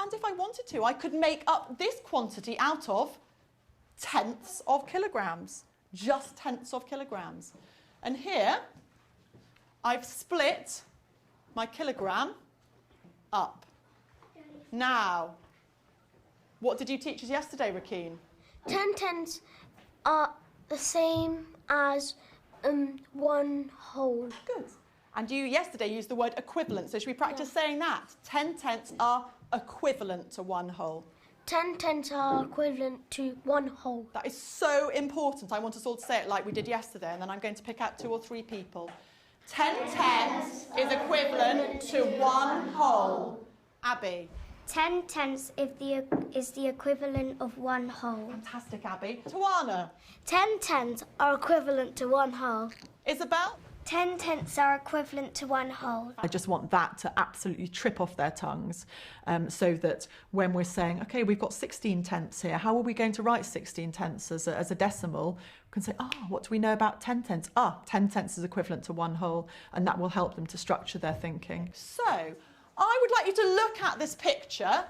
And if I wanted to, I could make up this quantity out of tenths of kilograms, just tenths of kilograms. And here, I've split my kilogram up. Now, what did you teach us yesterday, Rakeen? 10 tenths are the same as 1 whole. Good. And you yesterday used the word equivalent, so should we practice saying that? 10 tenths are equivalent to 1 whole. 10 tenths are equivalent to 1 whole. That is so important. I want us all to say it like we did yesterday, and then I'm going to pick out 2 or 3 people. 10 tenths is equivalent to 1 whole. Abby. 10 tenths is the equivalent of 1 whole. Fantastic, Abby. Tawana. 10 tenths are equivalent to 1 whole. Isabel. 10 tenths are equivalent to 1 whole. I just want that to absolutely trip off their tongues, so that when we're saying, OK, we've got 16 tenths here, how are we going to write 16 tenths as a decimal? We can say, what do we know about 10 tenths? 10 tenths is equivalent to 1 whole, and that will help them to structure their thinking. So I would like you to look at this picture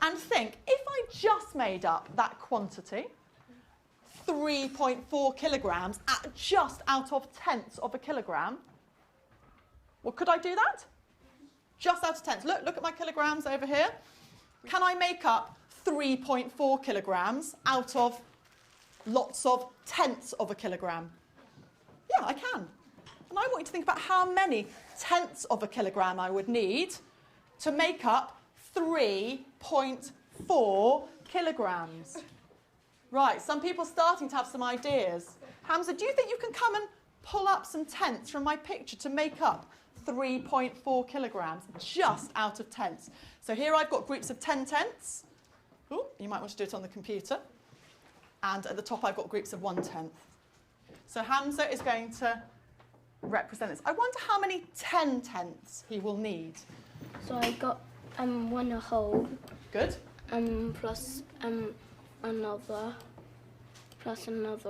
and think, if I just made up that quantity, 3.4 kilograms just out of tenths of a kilogram. Well, could I do that? Just out of tenths. Look at my kilograms over here. Can I make up 3.4 kilograms out of lots of tenths of a kilogram? Yeah, I can. And I want you to think about how many tenths of a kilogram I would need to make up 3.4 kilograms. Right, some people are starting to have some ideas. Hamza, do you think you can come and pull up some tenths from my picture to make up 3.4 kilograms just out of tenths? So here I've got groups of 10 tenths. Ooh, you might want to do it on the computer. And at the top I've got groups of 1 tenth. So Hamza is going to represent this. I wonder how many 10 tenths he will need. So I got 1 whole. Good. Plus another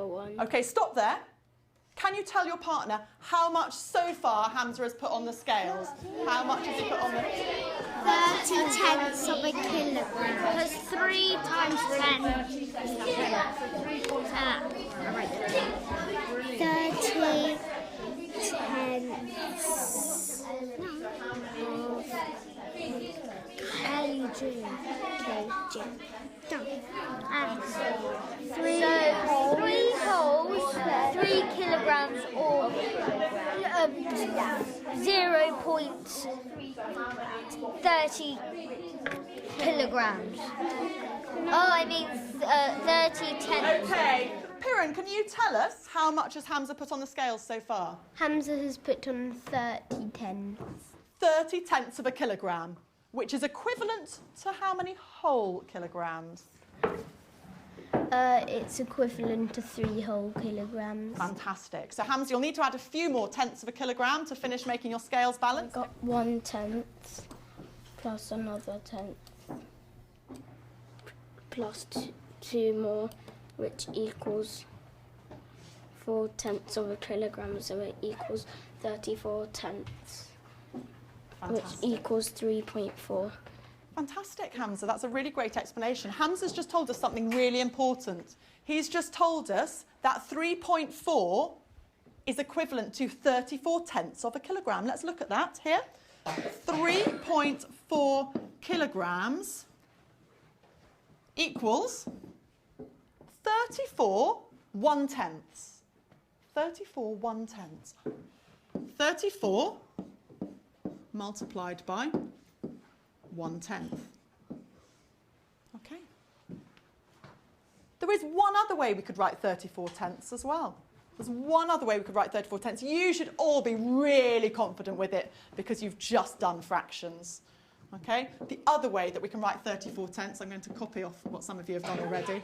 one. OK, stop there. Can you tell your partner how much so far Hamza has put on the scales? How much has he put on the... 30 tenths of a kilogram. Because 3 times 10 is 10. 30 tenths of kg. And 3 wholes, 3 kilograms, or 0.30 kilograms. Oh, I mean 30 tenths. OK. Piran, can you tell us how much has Hamza put on the scales so far? Hamza has put on 30 tenths. 30 tenths of a kilogram, which is equivalent to how many whole kilograms? It's equivalent to 3 whole kilograms. Fantastic. So Hamza, you'll need to add a few more tenths of a kilogram to finish making your scales balance. I've got 1 tenth plus another tenth plus 2 more, which equals 4 tenths of a kilogram, so it equals 34 tenths. Fantastic. Which equals 3.4. Fantastic, Hamza. That's a really great explanation. Hamza's just told us something really important. He's just told us that 3.4 is equivalent to 34 tenths of a kilogram. Let's look at that here. 3.4 kilograms equals 34 1/10ths. 34 1/10ths. 34 multiplied by 1/10. Okay. There is one other way we could write 34 tenths as well. There's one other way we could write 34 tenths. You should all be really confident with it because you've just done fractions. Okay? The other way that we can write 34 tenths, I'm going to copy off what some of you have done already,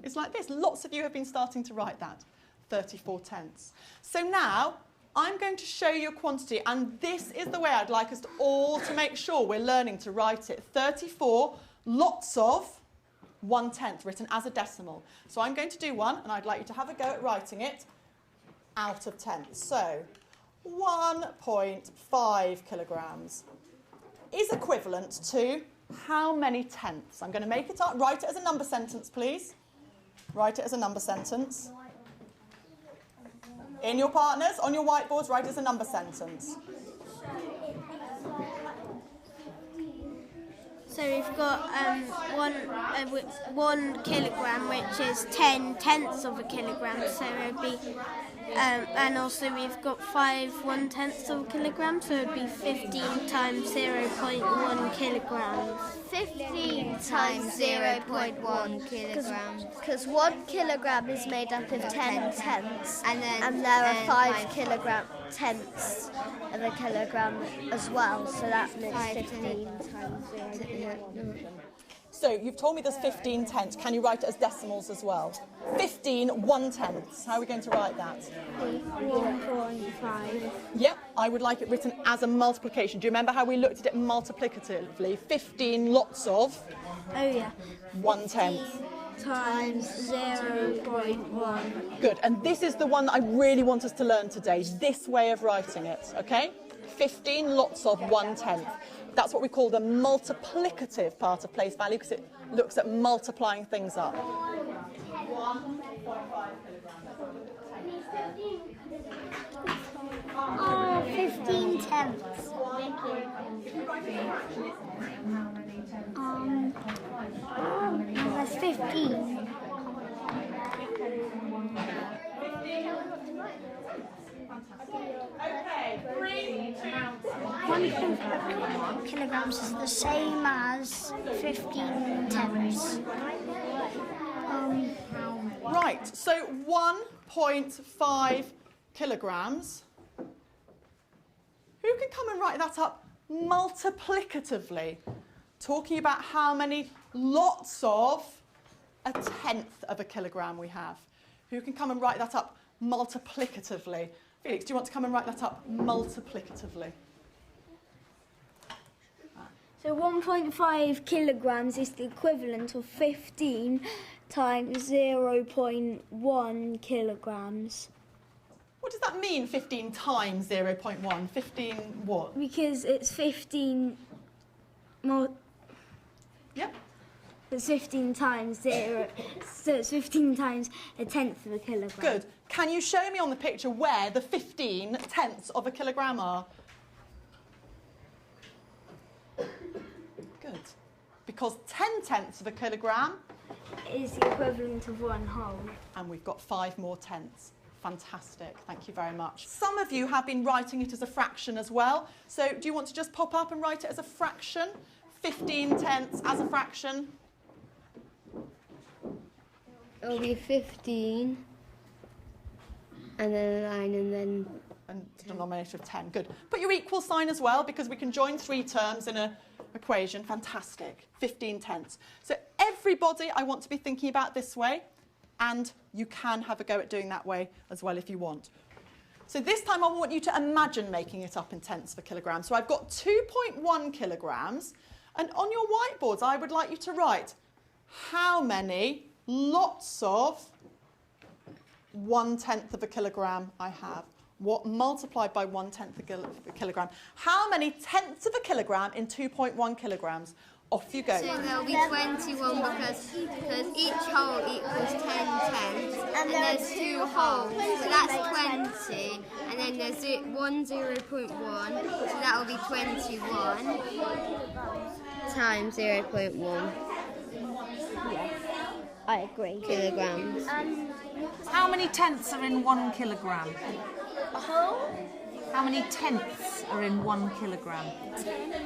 is like this. Lots of you have been starting to write that, 34 tenths. So now I'm going to show you a quantity, and this is the way I'd like us to all to make sure we're learning to write it. 34 lots of 1/10 written as a decimal. So I'm going to do one, and I'd like you to have a go at writing it out of tenths. So 1.5 kilograms. is equivalent to how many tenths? I'm going to make it up. Write it as a number sentence, please. Write it as a number sentence. In your partners, on your whiteboards, write it as a number sentence. So we've got 1 kilogram, which is 10 tenths of a kilogram. So it would be, and also we've got 5 1/10ths of a kilogram. So it would be 15 times 0.1 kilograms. 15 times 0.1 kilograms. Because 1 kilogram is made up of 10 tenths, and there are 5 tenths of a kilogram as well. So that makes 15 times 0.1. So you've told me there's 15 tenths. Can you write it as decimals as well? 15 1/10ths. How are we going to write that? 1.5. Yep, I would like it written as a multiplication. Do you remember how we looked at it multiplicatively? 15 lots of Oh yeah. 1/10. Times 0.1. Good, and this is the one that I really want us to learn today, this way of writing it, okay? 15 lots of 1/10. That's what we call the multiplicative part of place value, because it looks at multiplying things up. 15 tenths. That's 15. Okay, 1 kilograms is the same as 15 tenths. Right, so 1.5 kilograms. Who can come and write that up multiplicatively? Talking about how many lots of 1/10 of a kilogram we have. Who can come and write that up multiplicatively? Felix, do you want to come and write that up multiplicatively? So 1.5 kilograms is the equivalent of 15 times 0.1 kilograms. What does that mean, 15 times 0.1? 15 what? Because it's 15 more. Yep. It's 15 times 0, so it's 15 times 1/10 of a kilogram. Good. Can you show me on the picture where the 15 tenths of a kilogram are? Good. Because 10 tenths of a kilogram, Is the equivalent of 1 whole. and we've got 5 more tenths. Fantastic. Thank you very much. Some of you have been writing it as a fraction as well. So do you want to just pop up and write it as a fraction? 15 tenths as a fraction. It'll be 15, and then a line, and then... And denominator of 10. Good. Put your equal sign as well, because we can join 3 terms in an equation. Fantastic. 15 tenths. So everybody, I want to be thinking about this way, and you can have a go at doing that way as well if you want. So this time I want you to imagine making it up in tenths of a kilogram. So I've got 2.1 kilograms, and on your whiteboards I would like you to write how many lots of 1/10 of a kilogram I have. What multiplied by 1/10 of a kilogram? How many tenths of a kilogram in 2.1 kilograms? Off you go. So there'll be 21 because each whole equals 10 tenths, and there's 2 wholes, so that's 20, and then there's 1 0.1, so that will be 21 times 0.1 I agree. kilograms. How many tenths are in 1 kilogram? How many tenths are in 1 kilogram?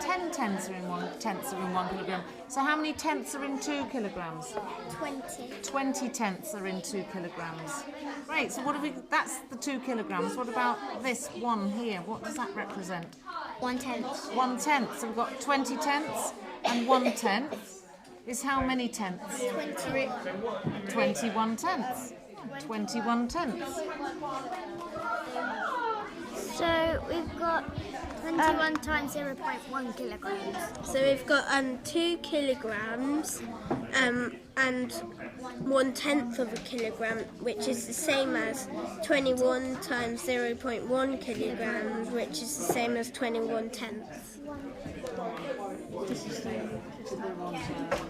10 tenths are in 1 kilogram. So how many tenths are in 2 kilograms? 20. 20 tenths are in 2 kilograms. Great, so what have we, that's the 2 kilograms. What about this one here? What does that represent? 1/10. 1/10. So we've got 20 tenths and 1/10 is how many tenths? 21 tenths. 21 tenths. So we've got 21 times 0.1 kilograms. So we've got 2 kilograms and 1/10 of a kilogram, which is the same as 21 times 0.1 kilograms, which is the same as 21 tenths. Do they want